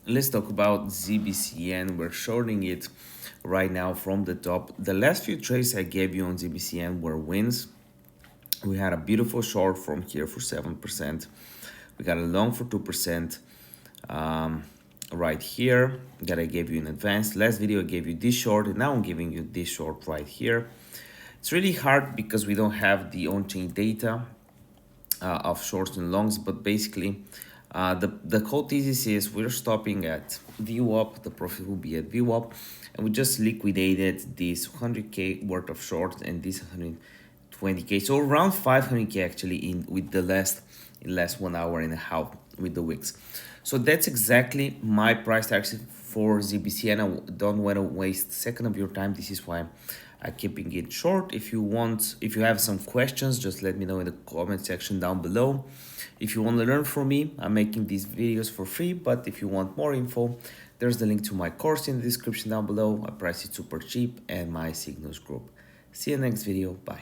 let's talk about ZBCN. We're shorting it right now from the top. The last few trades I gave you on ZBCN were wins. We had a beautiful short from here for 7%. We got a long for 2%. Right here that I gave you in advance. Last video I gave you this short, and now I'm giving you this short right here. It's really hard because we don't have the on-chain data of shorts and longs, but basically the whole thesis is we're stopping at VWAP, the profit will be at VWAP, and we just liquidated this 100k worth of shorts and this 120k, so around 500k actually in with the last 1 hour and a half with the WEEX. So that's exactly my price target for ZBCN. I don't want to waste a second of your time. This is why I'm keeping it short. If you have some questions, just let me know in the comment section down below. If you want to learn from me, I'm making these videos for free, but if you want more info, there's the link to my course in the description down below. I price it super cheap, and my signals group. See you next video. Bye.